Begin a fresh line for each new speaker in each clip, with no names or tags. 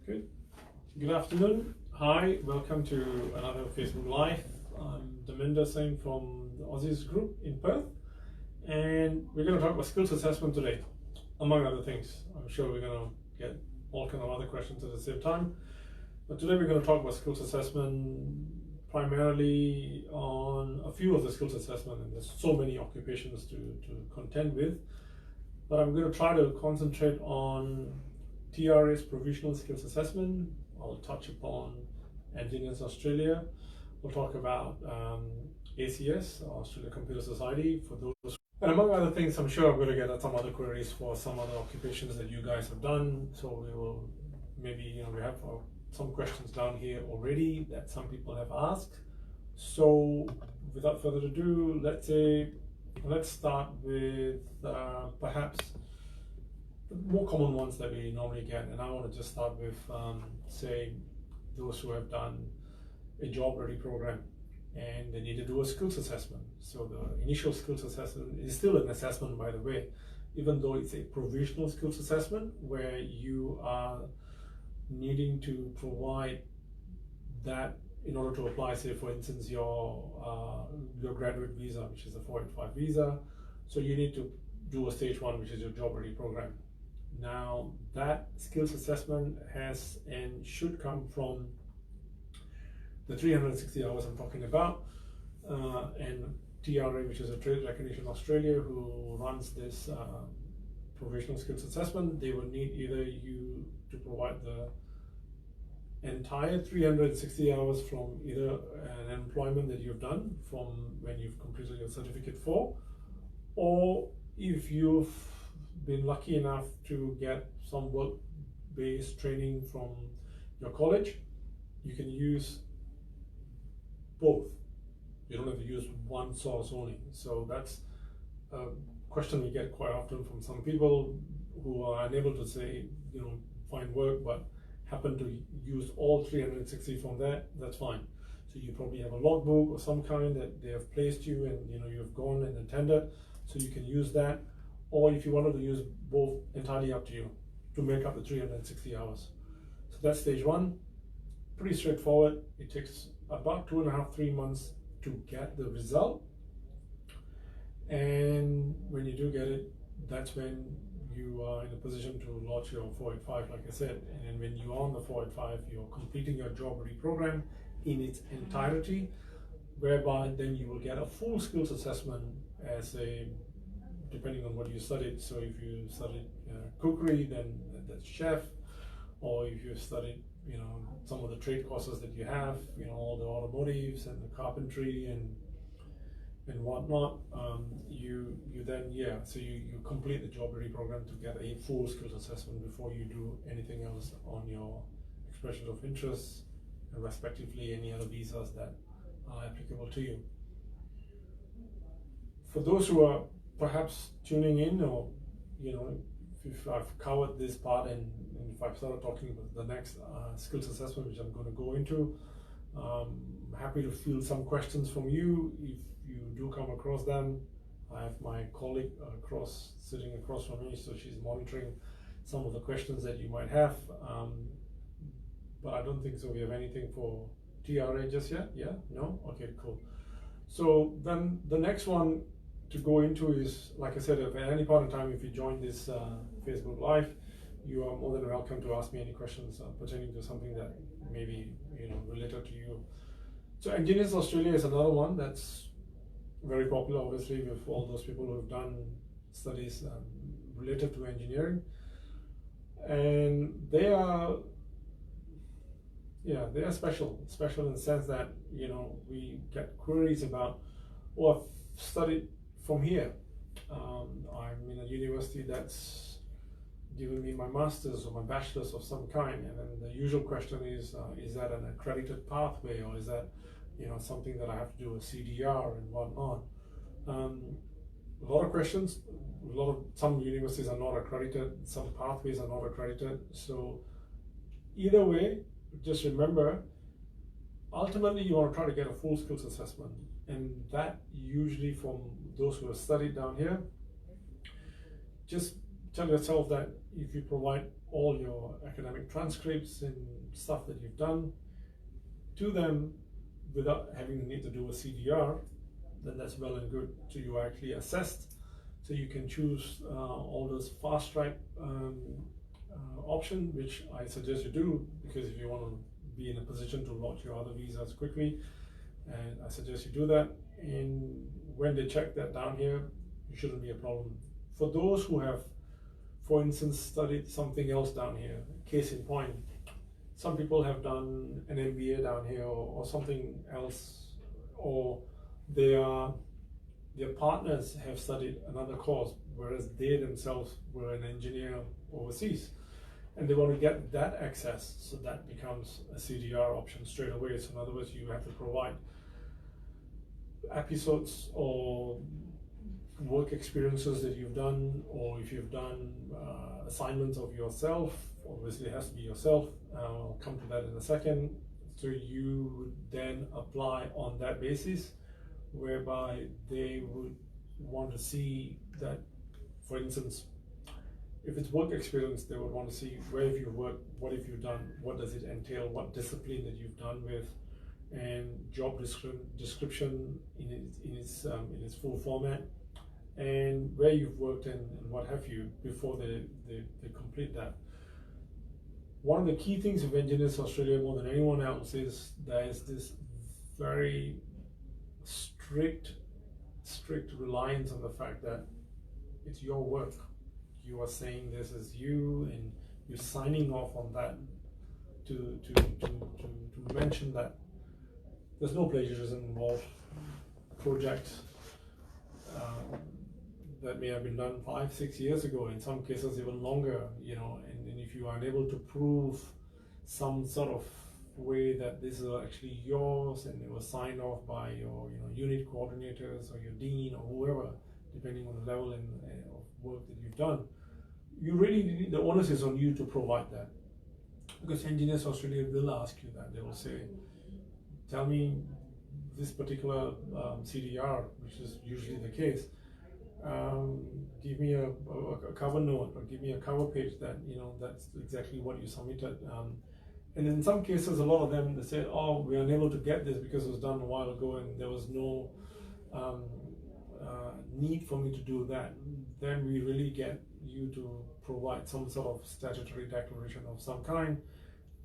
Good. Good afternoon. Hi, welcome to another Facebook Live. I'm Daminda Singh from the Aussizz group in Perth, and we're going to talk about skills assessment today, among other things. I'm sure we're going to get all kind of other questions at the same time, but today we're going to talk about skills assessment primarily on a few of the skills assessment, and there's so many occupations to contend with, but I'm going to try to concentrate on TRA's provisional skills assessment. I'll touch upon Engineers Australia. We'll talk about ACS, Australia Computer Society, for those. And among other things, I'm sure I'm going to get some other queries for some other occupations that you guys have done. So we will maybe, we have some questions down here already that some people have asked. So without further ado, let's start with perhaps the more common ones that we normally get, and I want to just start with say those who have done a job ready program and they need to do a skills assessment. So the initial skills assessment is still an assessment, by the way, even though it's a provisional skills assessment where you are needing to provide that in order to apply, say for instance your graduate visa, which is a 485 visa. So you need to do a stage 1, which is your job ready program. Now that skills assessment has and should come from the 360 hours I'm talking about, and TRA, which is a Trade Recognition Australia, who runs this provisional skills assessment. They will need either you to provide the entire 360 hours from either an employment that you've done from when you've completed your certificate 4, or if you've been lucky enough to get some work-based training from your college, you can use both. You don't have to use one source only. So that's a question we get quite often from some people who are unable to say, find work, but happen to use all 360 from that. That's fine. So you probably have a logbook or some kind that they have placed you, and you've gone and attended, so you can use that. Or if you wanted to use both, entirely up to you to make up the 360 hours. So that's stage 1. Pretty straightforward. It takes about 2.5-3 months to get the result. And when you do get it, that's when you are in a position to launch your 485, like I said. And when you're on the 485, you're completing your job ready program in its entirety, whereby then you will get a full skills assessment as depending on what you studied. So if you studied cookery, then that's chef, or if you studied some of the trade courses that you have, all the automotives and the carpentry and whatnot, you then so you complete the job ready program to get a full skills assessment before you do anything else on your expression of interest, and respectively any other visas that are applicable to you. For those who are perhaps tuning in, or if I've covered this part and if I've started talking about the next skills assessment, which I'm going to go into, I'm happy to field some questions from you if you do come across them. I have my colleague sitting across from me, so she's monitoring some of the questions that you might have, but I don't think so we have anything for TRA just yet. Yeah? No? Okay, cool. So then the next one to go into is, like I said, at any point in time, if you join this Facebook Live, you are more than welcome to ask me any questions pertaining to something that maybe related to you. So Engineers Australia is another one that's very popular, obviously, with all those people who have done studies related to engineering, and they are special in the sense that we get queries about, I've studied from here. I'm in a university that's given me my master's or my bachelor's of some kind, and then the usual question is that an accredited pathway, or is that something that I have to do a CDR and whatnot? A lot of questions. Some universities are not accredited, some pathways are not accredited. So either way, just remember, ultimately you want to try to get a full skills assessment, and that usually from those who have studied down here, just tell yourself that if you provide all your academic transcripts and stuff that you've done to them without having the need to do a CDR, then that's well and good. So you are actually assessed, so you can choose all those fast track option, which I suggest you do, because if you want to be in a position to launch your other visas quickly, and I suggest you do that. And when they check that down here, it shouldn't be a problem. For those who have, for instance, studied something else down here, case in point, some people have done an MBA down here or something else, or their partners have studied another course, whereas they themselves were an engineer overseas, and they want to get that access, so that becomes a CDR option straight away. So in other words, you have to provide episodes or work experiences that you've done, or if you've done assignments of yourself, obviously it has to be yourself. I'll come to that in a second. So you would then apply on that basis, whereby they would want to see that, for instance, if it's work experience, they would want to see where have you worked, what have you done, what does it entail, what discipline that you've done with, and job description in its full format, and where you've worked and what have you, before they complete that. One of the key things of Engineers Australia more than anyone else is there is this very strict reliance on the fact that it's your work. You are saying this is you, and you're signing off on that to mention that there's no plagiarism involved. Projects that may have been done 5-6 years ago, in some cases even longer, you know, and if you are unable to prove some sort of way that this is actually yours and it was signed off by your unit coordinators or your dean or whoever, depending on the level of work that you've done, you really need, the onus is on you to provide that, because Engineers Australia will ask you that. They will say, tell me this particular CDR, which is usually the case. Give me a cover note, or give me a cover page that, you know, that's exactly what you submitted. And in some cases, a lot of them, they say, oh, we're unable to get this because it was done a while ago and there was no need for me to do that. Then we really get you to provide some sort of statutory declaration of some kind,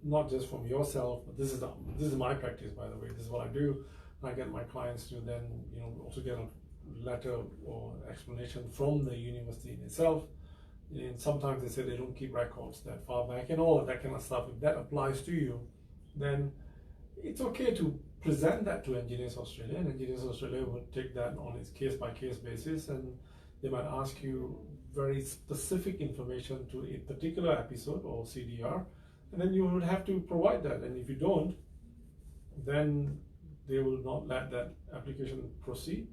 not just from yourself, but this is my practice, by the way. This is what I do. I get my clients to then, you know, also get a letter or explanation from the university in itself. And sometimes they say they don't keep records that far back and all of that kind of stuff. If that applies to you, then it's okay to present that to Engineers Australia, and Engineers Australia would take that on its case-by-case basis, and they might ask you very specific information to a particular episode or CDR, and then you would have to provide that. And if you don't, then they will not let that application proceed.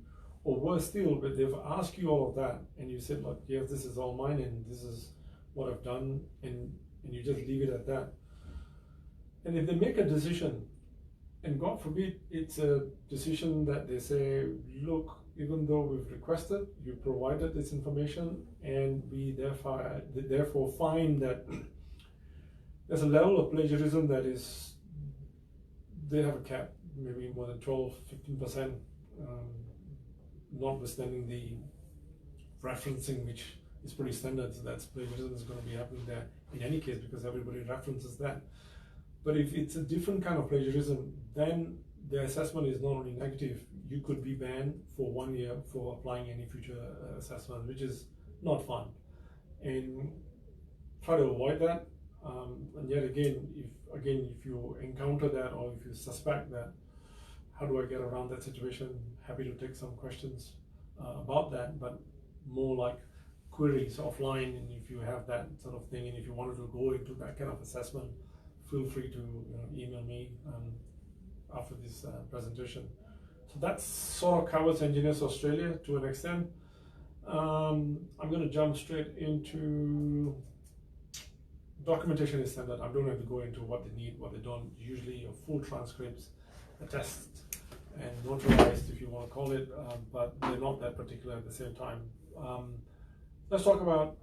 Or worse still, but they've asked you all of that, and you said, look, yes, this is all mine, and this is what I've done, and you just leave it at that. And if they make a decision, and God forbid it's a decision that they say, look, even though we've requested, you provided this information, and we therefore find that there's a level of plagiarism that is, they have a cap, maybe more than 12-15%, notwithstanding the referencing, which is pretty standard. So that's plagiarism is going to be happening there in any case, because everybody references that. But if it's a different kind of plagiarism, then the assessment is not only negative, you could be banned for 1 year for applying any future assessment, which is not fun. And try to avoid that. And yet again, if you encounter that, or if you suspect that, how do I get around that situation? Happy to take some questions about that, but more like queries offline. And if you have that sort of thing, and if you wanted to go into that kind of assessment, feel free to email me after this presentation. So that sort of covers Engineers Australia to an extent. I'm going to jump straight into documentation is standard. I don't have to go into what they need, what they don't. Usually full transcripts, attest and notarized, if you want to call it, but they're not that particular at the same time. Let's talk about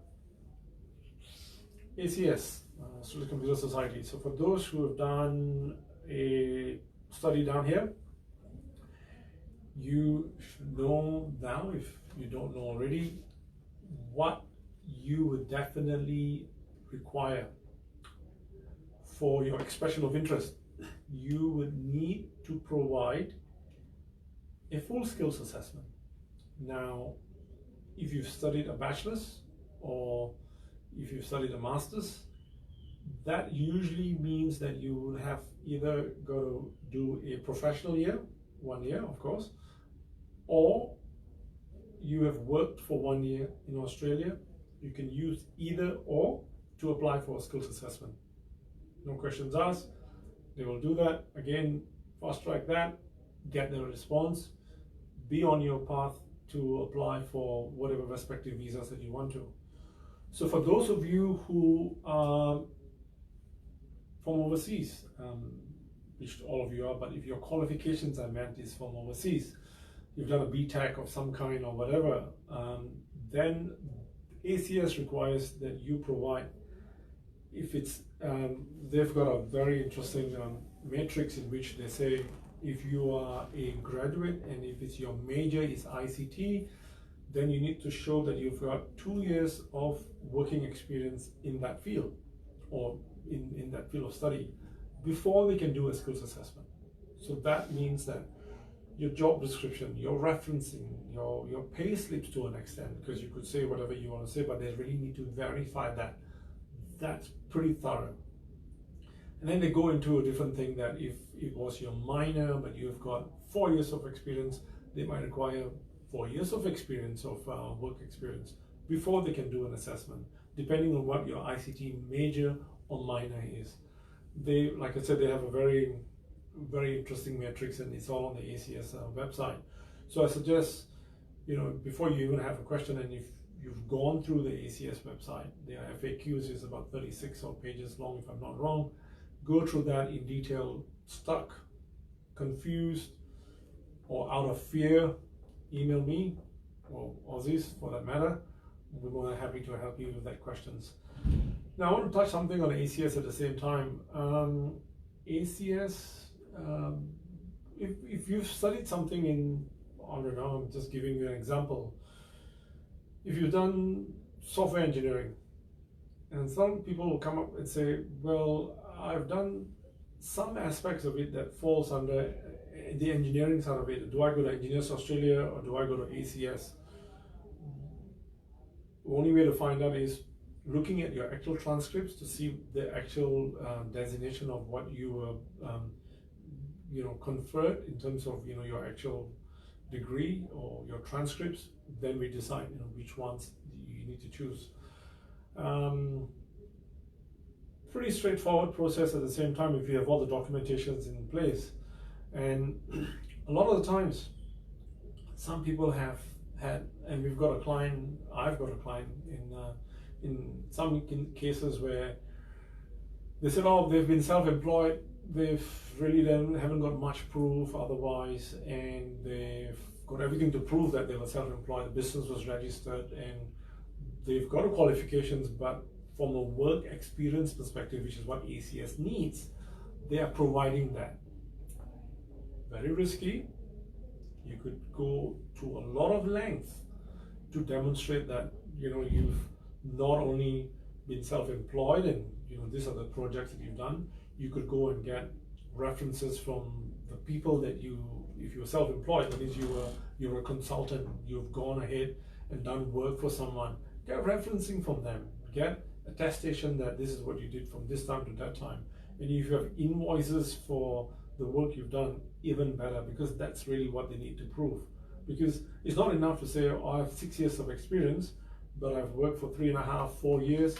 ACS. Australian Computer Society. So for those who have done a study down here, you should know now, if you don't know already, what you would definitely require for your expression of interest. You would need to provide a full skills assessment. Now, if you've studied a bachelor's or if you've studied a master's, that usually means that you will have either got to do a professional year, 1 year of course, or you have worked for 1 year in Australia. You can use either or to apply for a skills assessment. No questions asked. They will do that. Again, fast track that, get the response, be on your path to apply for whatever respective visas that you want to. So for those of you who are from overseas, which all of you are, but if your qualifications are meant is from overseas, you've done a BTEC of some kind or whatever, then ACS requires that you provide, if it's, they've got a very interesting matrix in which they say if you are a graduate and if it's your major is ICT, then you need to show that you've got 2 years of working experience in that field or in that field of study before they can do a skills assessment. So that means that your job description, your referencing, your pay slips to an extent, because you could say whatever you want to say, but they really need to verify that. That's pretty thorough. And then they go into a different thing that if it was your minor, but you've got 4 years of experience, they might require 4 years of experience of work experience before they can do an assessment, depending on what your ICT major or minor is. They, like I said, they have a very interesting matrix, and it's all on the ACS website. So I suggest, before you even have a question, and if you've gone through the ACS website, their FAQs is about 36 odd pages long, if I'm not wrong. Go through that in detail. Stuck, confused, or out of fear, email me or Aussizz for that matter. We're more than happy to help you with that questions. Now I want to touch something on ACS at the same time. ACS, if you've studied something in, I don't know, I'm just giving you an example. If you've done software engineering, and some people will come up and say, well, I've done some aspects of it that falls under the engineering side of it. Do I go to Engineers Australia or do I go to ACS? The only way to find out is looking at your actual transcripts to see the actual designation of what you conferred in terms of your actual degree or your transcripts. Then we decide which ones you need to choose. Pretty straightforward process at the same time if you have all the documentations in place. And a lot of the times, some people have had, and we've got a client, I've got a client in some cases where they said, oh, they've been self-employed, they've really haven't got much proof otherwise, and they've got everything to prove that they were self-employed, the business was registered, and they've got the qualifications, but from a work experience perspective, which is what ACS needs, they are providing that. Very risky. You could go to a lot of length to demonstrate that you've not only been self-employed and these are the projects that you've done. You could go and get references from the people that if you're self-employed, that means you're a consultant, you've gone ahead and done work for someone. Get referencing from them. Get attestation that this is what you did from this time to that time. And if you have invoices for the work you've done, even better, because that's really what they need to prove. Because it's not enough to say, oh, I have 6 years of experience, but I've worked for 3.5, 4 years,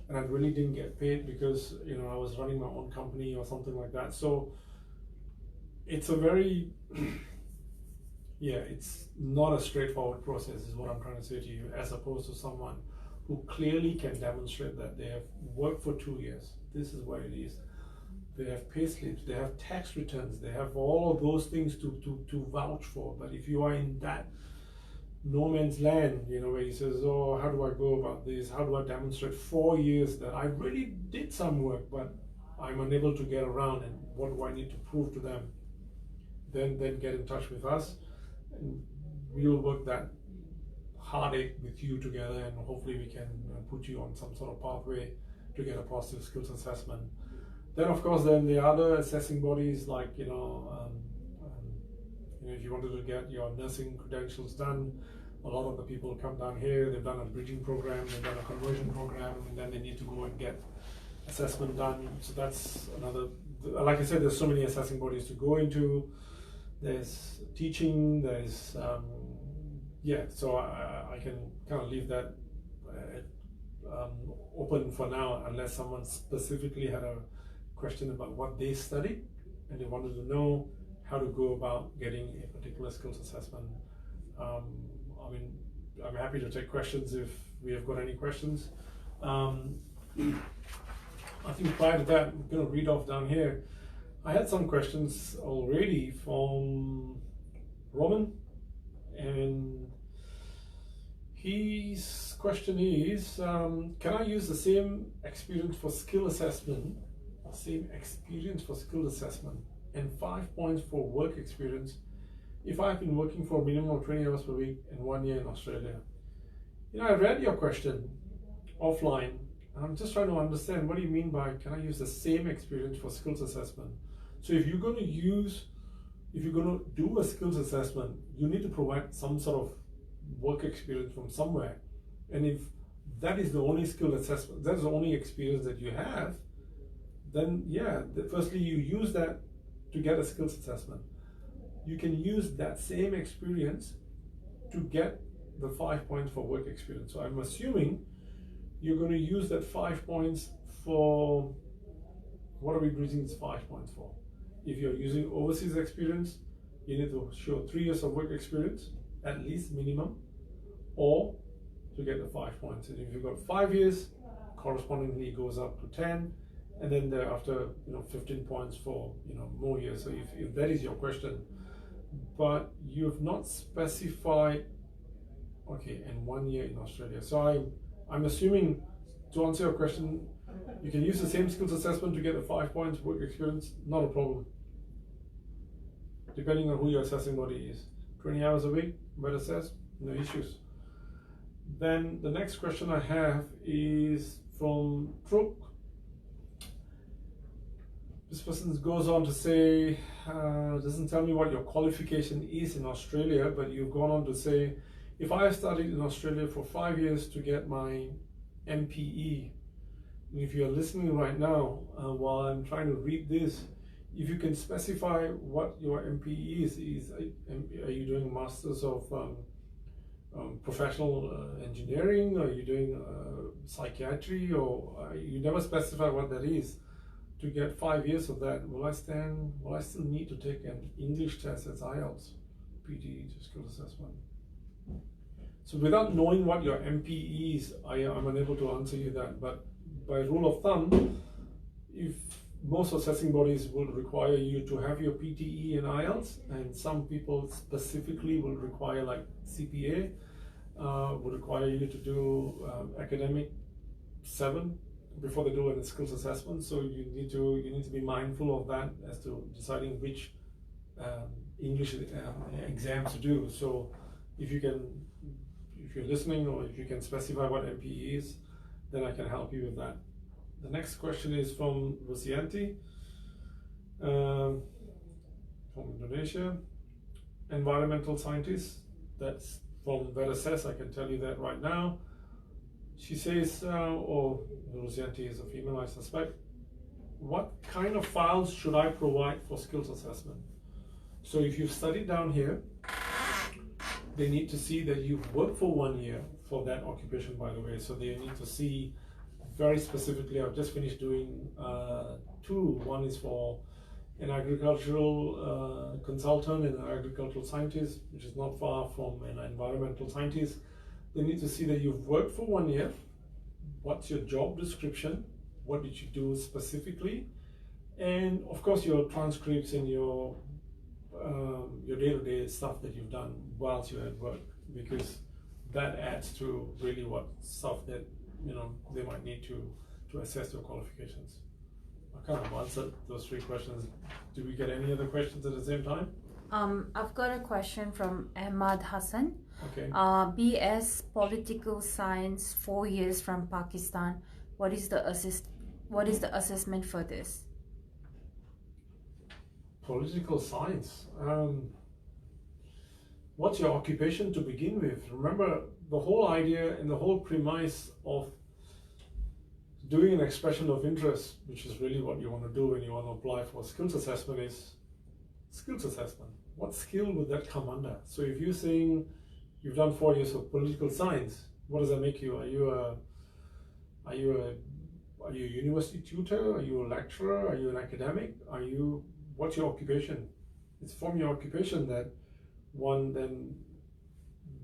and I really didn't get paid because I was running my own company or something like that. So it's a very it's not a straightforward process, is what I'm trying to say to you, as opposed to someone who clearly can demonstrate that they have worked for 2 years. This is what it is. They have pay slips, they have tax returns, they have all of those things to vouch for. But if you are in that no man's land, where he says, oh, how do I go about this? How do I demonstrate 4 years that I really did some work, but I'm unable to get around, and what do I need to prove to them? Then get in touch with us, and we'll work that heartache with you together, and hopefully we can put you on some sort of pathway to get a positive skills assessment. Then of course, then the other assessing bodies, like if you wanted to get your nursing credentials done, a lot of the people come down here, they've done a bridging program, they've done a conversion program, and then they need to go and get assessment done. So that's another, like I said, there's so many assessing bodies to go into. There's teaching, there's so I can kind of leave that open for now, unless someone specifically had a question about what they studied and they wanted to know how to go about getting a particular skills assessment. I'm happy to take questions if we have got any questions. I think prior to that, I'm going to read off down here. I had some questions already from Roman, and his question is, can I use the same experience for skill assessment, and 5 points for work experience if I've been working for a minimum of 20 hours per week and 1 year in Australia? I read your question offline, and I'm just trying to understand, what do you mean by can I use the same experience for skills assessment? So if you're going to do a skills assessment, you need to provide some sort of work experience from somewhere. And if that is the only skill assessment, that's the only experience that you have, then firstly you use that to get a skills assessment. You can use that same experience to get the 5 points for work experience. So I'm assuming you're going to use that 5 points for, what are we using these 5 points for? If you're using overseas experience, you need to show 3 years of work experience, at least minimum, or to get the 5 points. And if you've got 5 years, correspondingly it goes up to 10, and then thereafter, 15 points for more years. So if that is your question, but you've not specified, okay, and 1 year in Australia. So I'm assuming, to answer your question, you can use the same skills assessment to get the 5 points work experience, not a problem. Depending on who your assessing body is. 20 hours a week, well assessed, no issues. Then the next question I have is from Truk. This person goes on to say, doesn't tell me what your qualification is in Australia, but you've gone on to say, if I have studied in Australia for 5 years to get my MPE, if you're listening right now while I'm trying to read this, if you can specify what your MPE is are you doing Masters of Professional Engineering, or are you doing Psychiatry, or you never specify what that is. To get 5 years of that, will I still need to take an English test as IELTS, PTE, skill assessment? So without knowing what your MPE is, I'm unable to answer you that. But by rule of thumb, if most assessing bodies will require you to have your PTE and IELTS, and some people specifically will require, like CPA, will require you to do academic 7 before they do a skills assessment. So you need to be mindful of that as to deciding which English exams to do. So if you're listening, or if you can specify what MPE is, then I can help you with that. The next question is from Rosianti, from Indonesia, environmental scientist. That's from Verassess, I can tell you that right now. She says, or Rosianti is a female, I suspect, what kind of files should I provide for skills assessment? So if you've studied down here, they need to see that you've worked for 1 year for that occupation, by the way. So they need to see very specifically, I've just finished doing 2. One is for an agricultural consultant and an agricultural scientist, which is not far from an environmental scientist. They need to see that you've worked for 1 year. What's your job description? What did you do specifically? And of course, your transcripts and your day-to-day stuff that you've done whilst you're at work. because that adds to really what stuff that they might need to assess your qualifications. I kind of answered those 3 questions. Do we get any other questions at the same time?
I've got a question from Ahmad Hassan.
Okay.
BS Political Science, 4 years from Pakistan. What is the assessment for this?
Political science. What's your occupation to begin with? Remember, the whole idea and the whole premise of doing an expression of interest, which is really what you want to do when you want to apply for skills assessment, is skills assessment. What skill would that come under? So if you're saying you've done 4 years of political science, what does that make you? Are you a university tutor? Are you a lecturer? Are you an academic? What's your occupation? It's from your occupation that one then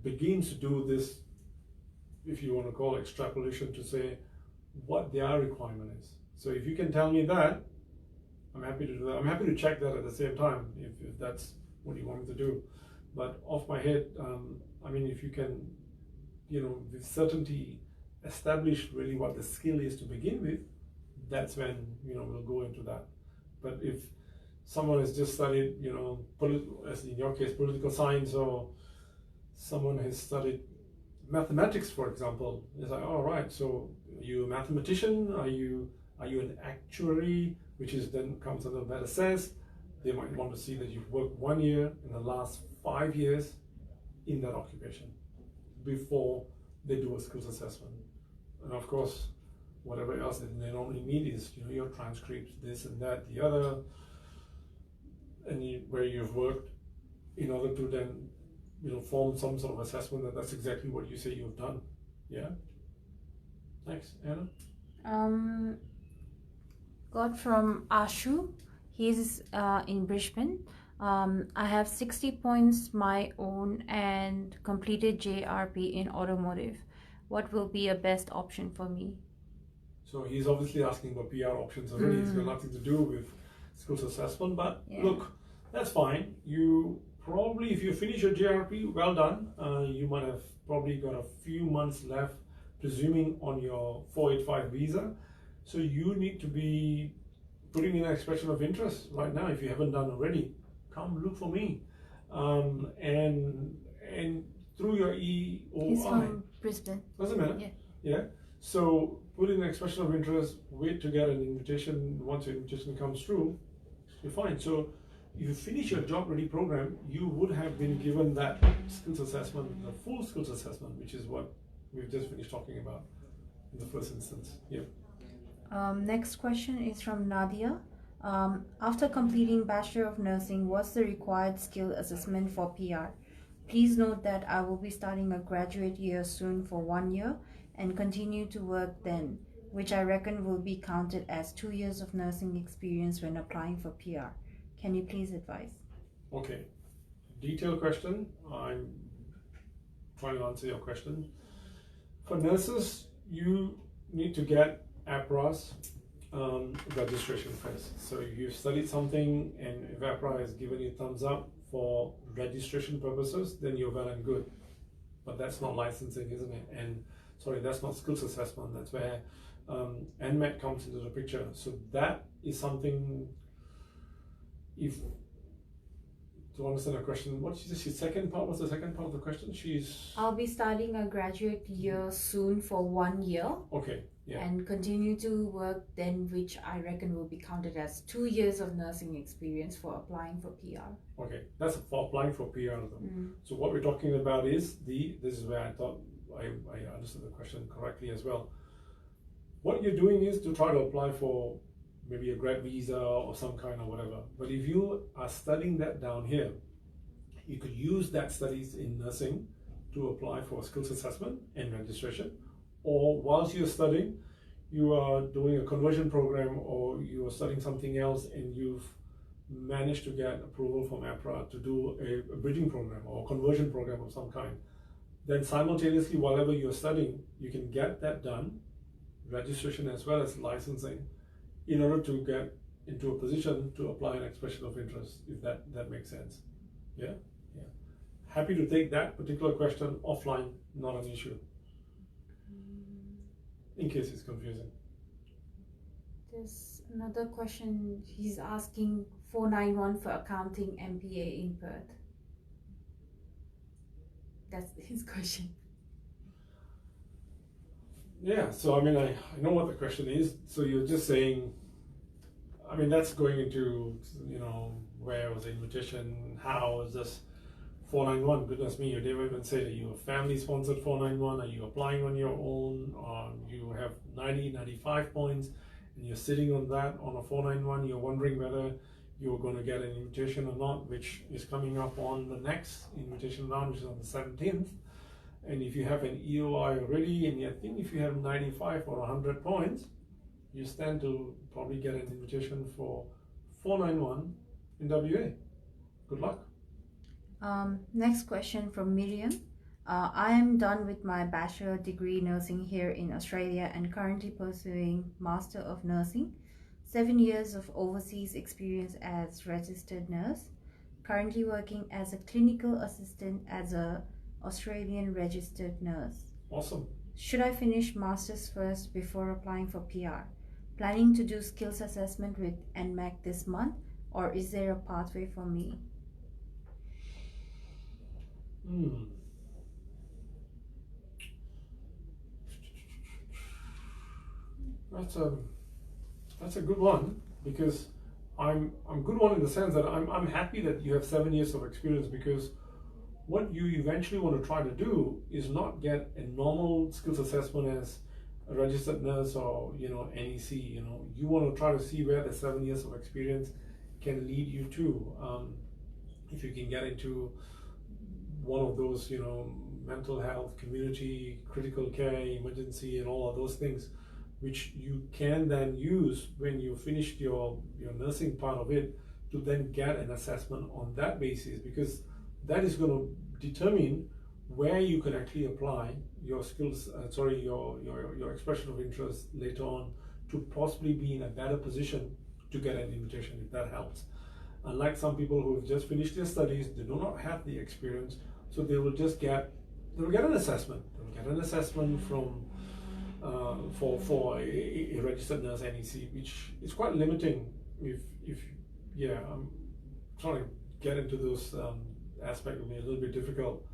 begins to do this, if you want to call it extrapolation, to say what their requirement is. So if you can tell me that, I'm happy to do that. I'm happy to check that at the same time if that's what you want me to do. But off my head, if you can, with certainty establish really what the skill is to begin with, that's when, we'll go into that. But if someone has just studied, as in your case, political science, or someone has studied mathematics, for example, it's like, all right, so are you a mathematician? Are you an actuary, which is then comes under that assess? They might want to see that you've worked 1 year in the last 5 years in that occupation before they do a skills assessment. And of course, whatever else that they normally need is, your transcripts, this and that, the other, and where you've worked, in order to then, form some sort of assessment that that's exactly what you say you've done. Yeah. Thanks, Anna.
Got from Ashu. He's in Brisbane. I have 60 points my own and completed JRP in automotive. What will be a best option for me?
So he's obviously asking for PR options already. It's got nothing to do with skills assessment, but look, that's fine. You probably, if you finish your JRP, well done. You might have probably got a few months left, presuming on your 485 visa. So you need to be putting in an expression of interest right now. If you haven't done already, come look for me. And through your EOI.
He's from Brisbane.
Doesn't matter. Yeah. So put in an expression of interest, wait to get an invitation. Once your invitation comes through, you're fine. So if you finish your job ready program, you would have been given that skills assessment, the full skills assessment, which is what we've just finished talking about in the first instance. Yeah.
Next question is from Nadia. After completing Bachelor of Nursing, what's the required skill assessment for PR? Please note that I will be starting a graduate year soon for 1 year and continue to work then, which I reckon will be counted as 2 years of nursing experience when applying for PR. Can you please advise?
Okay, detailed question. I'm trying to answer your question. For nurses, you need to get APRA's registration first. So if you've studied something and if APRA has given you thumbs up for registration purposes, then you're well and good. But that's not licensing, isn't it? And sorry, that's not skills assessment. That's where NMAT comes into the picture. So that is something, if to understand the question, what's the second part? What's the second part of the question?
I'll be starting a graduate year soon for 1 year.
Okay. Yeah.
And continue to work then, which I reckon will be counted as 2 years of nursing experience for applying for PR.
Okay, that's for applying for PR though. So what we're talking about is this is where I thought I understood the question correctly as well. What you're doing is to try to apply for maybe a grad visa or some kind of whatever. But if you are studying that down here, you could use that studies in nursing to apply for skills assessment and registration. Or whilst you're studying, you are doing a conversion program or you are studying something else and you've managed to get approval from APRA to do a bridging program or a conversion program of some kind. Then simultaneously, whatever you're studying, you can get that done, registration as well as licensing, in order to get into a position to apply an expression of interest, if that makes sense. Yeah? Yeah. happy to take that particular question offline, not an issue, in case it's confusing.
There's another question. He's asking 491 for accounting MPA in Perth. That's his question.
Yeah, so I mean, I know what the question is. So you're just saying, I mean, that's going into, you know, where was the invitation, how is this 491? Goodness me, you didn't even say that you're family sponsored 491. Are you applying on your own? Or you have 90, 95 points and you're sitting on that on a 491. You're wondering whether you're going to get an invitation or not, which is coming up on the next invitation round, which is on the 17th. And if you have an EOI already, and I think if you have 95 or 100 points, you stand to probably get an invitation for 491 in WA. Good luck.
Next question from Miriam. I am done with my bachelor degree nursing here in Australia and currently pursuing Master of Nursing. 7 years of overseas experience as registered nurse. Currently working as a clinical assistant as a Australian registered nurse.
Awesome.
Should I finish Masters first before applying for PR? Planning to do skills assessment with NMAC this month, or is there a pathway for me?
That's a good one, because I'm good one in the sense that I'm happy that you have 7 years of experience, because what you eventually want to try to do is not get a normal skills assessment as a registered nurse or, you know, NEC. You know, you want to try to see where the 7 years of experience can lead you to. If you can get into one of those, you know, mental health, community, critical care, emergency, and all of those things, which you can then use when you finished your nursing part of it, to then get an assessment on that basis, because that is going to determine where you can actually apply your skills, your expression of interest later on, to possibly be in a better position to get an invitation, if that helps. Unlike some people who have just finished their studies, they do not have the experience, so they will just get an assessment. They'll get an assessment from for a registered nurse NEC, which is quite limiting. I'm trying to get into those aspect will be a little bit difficult.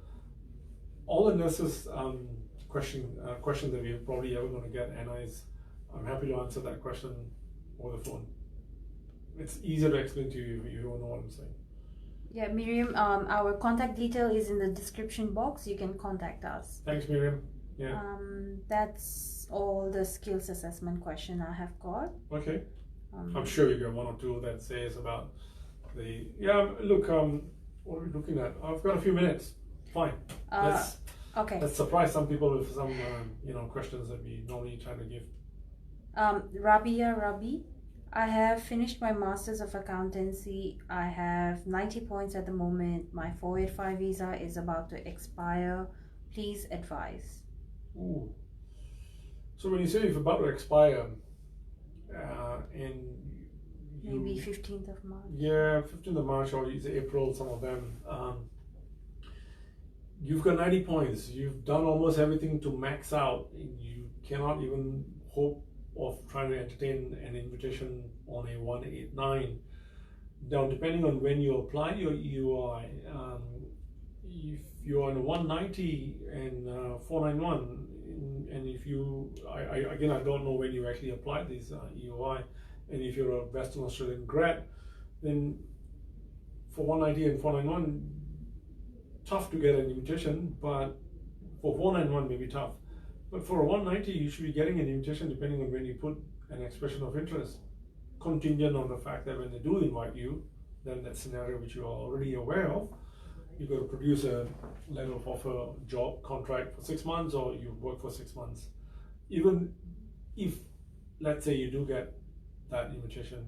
All the nurses question that we're probably ever going to get, Anna, is I'm happy to answer that question over the phone. It's easier to explain to you if you don't know what I'm saying.
Yeah, Miriam, our contact detail is in the description box. You can contact us.
Thanks, Miriam. Yeah.
That's all the skills assessment question I have got.
Okay. I'm sure you got one or two that says about the look. What are we looking at? I've got a few minutes. Fine.
Okay.
Let's surprise some people with some questions that we normally try to give.
Rabi, I have finished my Masters of Accountancy. I have 90 points at the moment. My 485 visa is about to expire. Please advise.
Ooh. So when you say it's about to expire, and
maybe 15th of March.
Yeah, 15th of March, or it's April, some of them. You've got 90 points. You've done almost everything to max out. You cannot even hope of trying to entertain an invitation on a 189. Now, depending on when you apply your EOI, if you're on a 190 and 491, and if you, I don't know when you actually applied these EOI, and if you're a Western Australian grad, then for 190 and 491, tough to get an invitation, but for 491 may be tough. But for a 190, you should be getting an invitation depending on when you put an expression of interest, contingent on the fact that when they do invite you, then that scenario which you are already aware of, you've got to produce a letter of offer, job contract for 6 months, or you work for 6 months. Even if, let's say, you do get that invitation,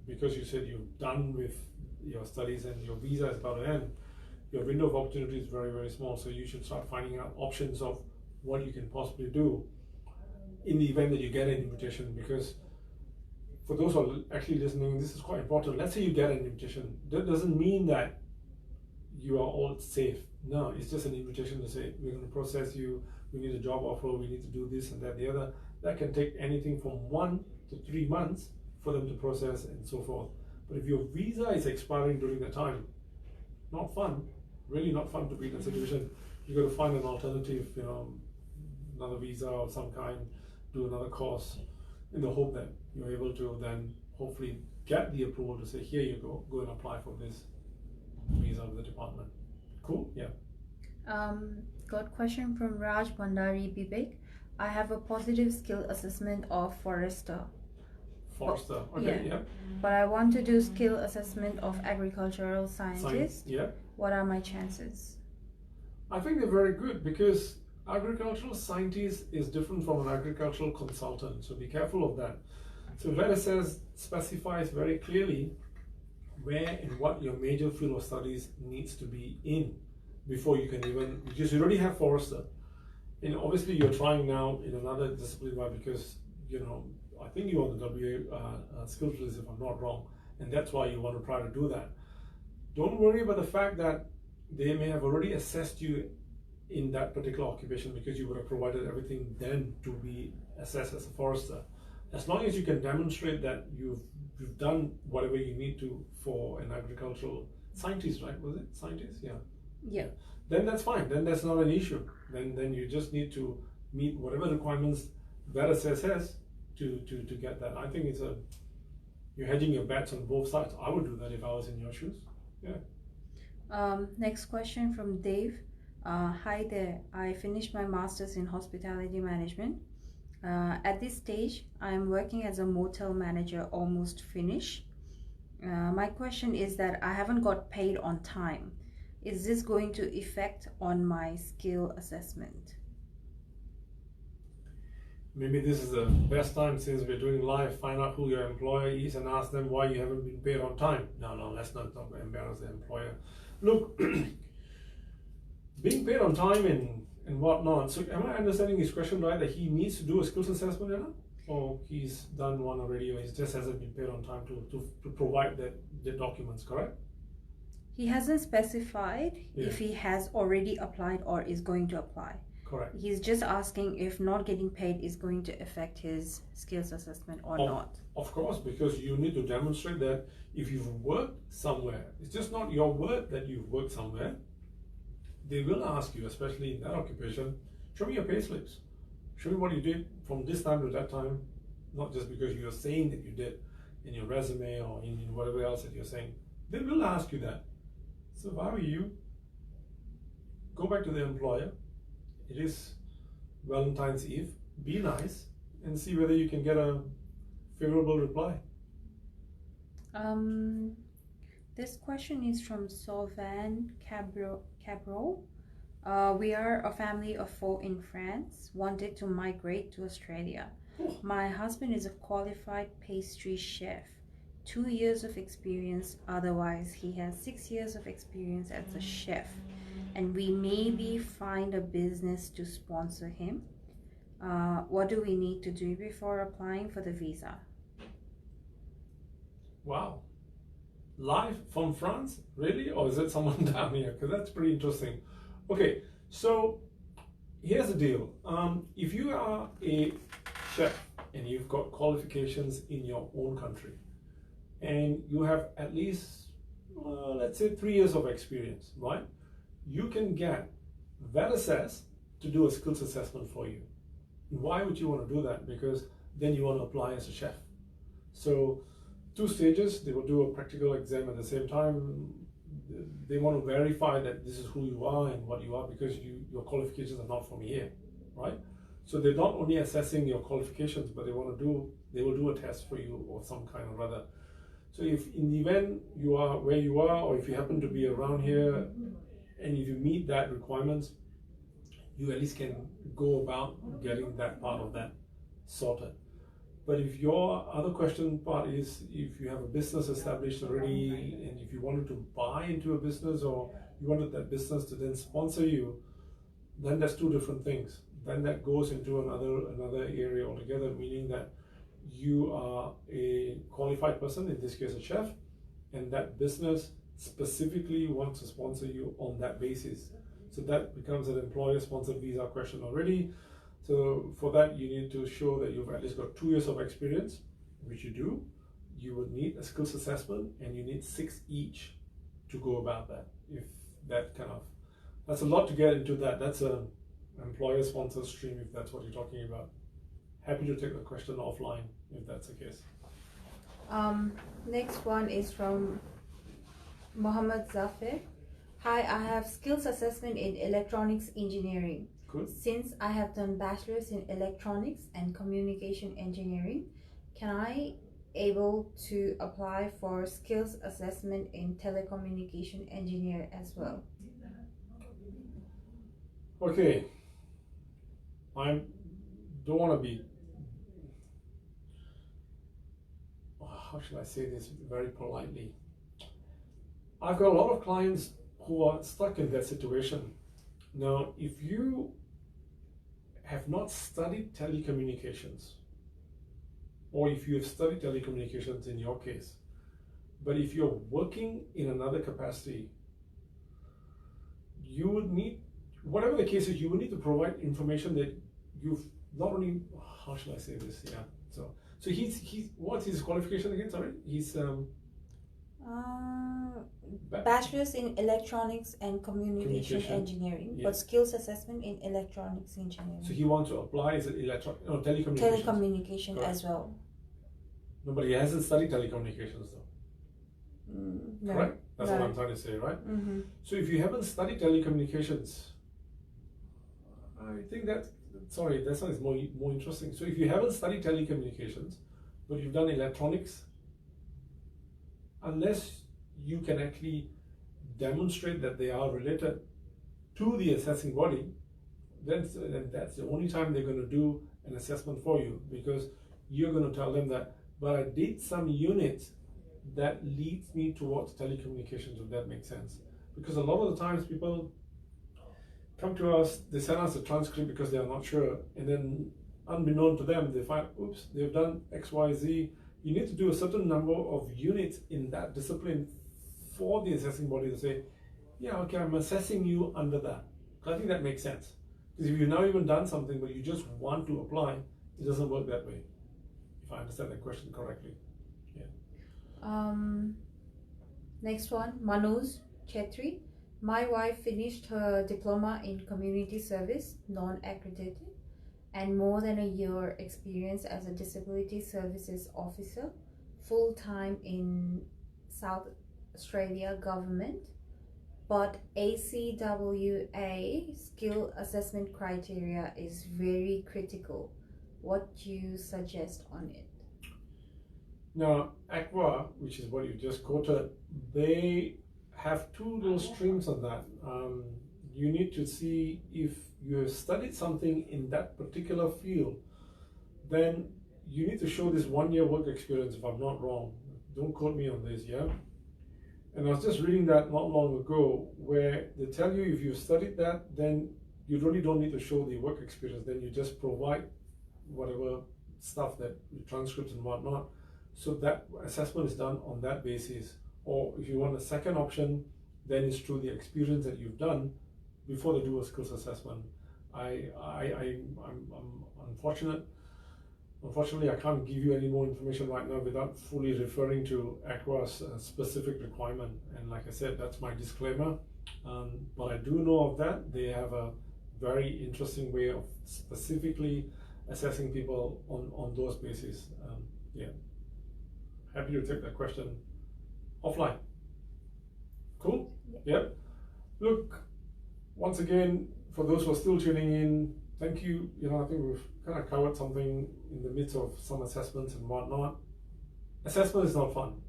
because you said you're done with your studies and your visa is about to end, your window of opportunity is very, very small. So you should start finding out options of what you can possibly do in the event that you get an invitation. Because for those who are actually listening, this is quite important. Let's say you get an invitation. That doesn't mean that you are all safe. No, it's just an invitation to say, we're going to process you, we need a job offer, we need to do this and that, the other. That can take anything from 1 to 3 months for them to process and so forth. But if your visa is expiring during that time, not fun, really not fun to be in that situation. You got to find an alternative, another visa of some kind, do another course, in the hope that you're able to then hopefully get the approval to say, here you go and apply for this visa with the department. Cool? Yeah.
Got question from Raj Bandari Bibek. I have a positive skill assessment of Forester.
Okay, yeah.
But I want to do skill assessment of agricultural scientist.
Yeah.
What are my chances?
I think they're very good, because agricultural scientist is different from an agricultural consultant, so be careful of that. So VET specifies very clearly where and what your major field of studies needs to be in before you can even, because you already have Forester. And obviously you're trying now in another discipline, because I think you're on the WA skills list if I'm not wrong, and that's why you want to try to do that. Don't worry about the fact that they may have already assessed you in that particular occupation, because you would have provided everything then to be assessed as a Forester. As long as you can demonstrate that you've done whatever you need to for an agricultural scientist, right? Was it scientist? Yeah.
Yeah.
Then that's fine. Then that's not an issue. Then you just need to meet whatever requirements that has to get that. I think you're hedging your bets on both sides. I would do that if I was in your shoes. Yeah.
Next question from Dave. Hi there. I finished my master's in hospitality management. At this stage, I am working as a motel manager, almost finished. My question is that I haven't got paid on time. Is this going to affect on my skill assessment?
Maybe this is the best time, since we're doing live, find out who your employer is and ask them why you haven't been paid on time. No, let's not embarrass the employer. Look, being paid on time and whatnot. So am I understanding his question right, that he needs to do a skills assessment, or he's done one already, or he just hasn't been paid on time to provide the documents, correct?
He hasn't specified if he has already applied or is going to apply.
Correct.
He's just asking if not getting paid is going to affect his skills assessment or not.
Of course, because you need to demonstrate that if you've worked somewhere, it's just not your word that you've worked somewhere. They will ask you, especially in that occupation, show me your pay slips. Show me what you did from this time to that time, not just because you're saying that you did in your resume or in whatever else that you're saying. They will ask you that. So if I were you, go back to the employer. It is Valentine's Eve. Be nice and see whether you can get a favorable reply.
This question is from Sauvan Cabro. We are a family of 4 in France, wanted to migrate to Australia. My husband is a qualified pastry chef, 2 years of experience, otherwise he has 6 years of experience as a chef, and we maybe find a business to sponsor him. What do we need to do before applying for the visa?
Wow. Live from France? Really? Or is it someone down here? Because that's pretty interesting. Okay, so here's the deal. If you are a chef and you've got qualifications in your own country, and you have at least, let's say 3 years of experience, right? You can get VET to do a skills assessment for you. Why would you want to do that? Because then you want to apply as a chef. So 2 stages, they will do a practical exam at the same time. They want to verify that this is who you are and what you are, because your qualifications are not from here, right? So they're not only assessing your qualifications, but they will do a test for you or some kind of other. So if in the event you are where you are, or if you happen to be around here, and if you meet that requirements, you at least can go about getting that part of that sorted. But if your other question part is if you have a business established already, and if you wanted to buy into a business, or you wanted that business to then sponsor you, then that's 2 different things. Then that goes into another area altogether, meaning that you are a qualified person, in this case a chef, and that business specifically wants to sponsor you on that basis. So that becomes an employer-sponsored visa question already. So for that, you need to show that you've at least got 2 years of experience, which you do. You would need a skills assessment, and you need 6 each to go about that. If that kind of, that's a lot to get into that. That's a employer-sponsored stream if that's what you're talking about. Happy to take the question offline if that's the case.
Next one is from Mohammed Zafir. Hi, I have skills assessment in electronics engineering.
Good.
Since I have done bachelor's in electronics and communication engineering, can I able to apply for skills assessment in telecommunication engineer as well?
Okay, I don't want to be, how should I say this very politely? I've got a lot of clients who are stuck in that situation. Now, if you have not studied telecommunications, or if you have studied telecommunications in your case, but if you're working in another capacity, you would need, whatever the case is, you will need to provide information that you've not only, how should I say this? Yeah. So he's what's his qualification again? Sorry, he's
bachelor's in electronics and communication engineering,
yeah.
but skills assessment in electronics engineering.
So he wants to apply as telecommunications.
Telecommunication
Correct.
as well.
No, but he hasn't studied telecommunications though.
No.
Right? That's
No.
what I'm trying to say, right?
Mm-hmm.
So if you haven't studied telecommunications, I think that, sorry, that one is more interesting. So if you haven't studied telecommunications, but you've done electronics, unless you can actually demonstrate that they are related to the assessing body, then that's the only time they're going to do an assessment for you, because you're going to tell them that, but I did some units that leads me towards telecommunications, if that makes sense. Because a lot of the times people come to us, they send us a transcript because they are not sure, and then unbeknown to them, they find, oops, they've done X, Y, Z. You need to do a certain number of units in that discipline for the assessing body to say, yeah, okay, I'm assessing you under that. I think that makes sense. Because if you've not even done something, but you just want to apply, it doesn't work that way, if I understand that question correctly. Yeah.
Next one, Manoj Chetri. My wife finished her diploma in community service, non-accredited, and more than a year experience as a disability services officer, full-time in South Australia government, but ACWA skill assessment criteria is very critical. What do you suggest on it?
Now, ACWA, which is what you just quoted, they have 2 little streams on that. You need to see if you have studied something in that particular field, then you need to show this 1-year work experience, if I'm not wrong. Don't quote me on this, yeah? And I was just reading that not long ago, where they tell you if you studied that, then you really don't need to show the work experience, then you just provide whatever stuff, that transcripts and whatnot. So that assessment is done on that basis. Or if you want a second option, then it's through the experience that you've done before they do a skills assessment. I'm unfortunate. Unfortunately, I can't give you any more information right now without fully referring to ACWA's specific requirement. And like I said, that's my disclaimer. But I do know of that. They have a very interesting way of specifically assessing people on those bases. Yeah. Happy to take that question offline. Cool? Yep. Look, once again, for those who are still tuning in, thank you. I think we've kind of covered something in the midst of some assessments and whatnot. Assessment is not fun,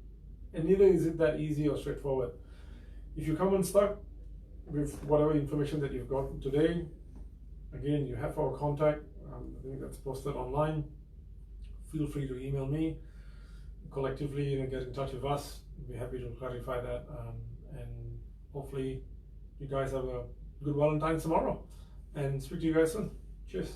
and neither is it that easy or straightforward. If you come unstuck with whatever information that you've got today, again, you have our contact. I think that's posted online. Feel free to email me. Collectively, get in touch with us. We'll be happy to clarify that, and hopefully you guys have a good Valentine's tomorrow, and speak to you guys soon. Cheers.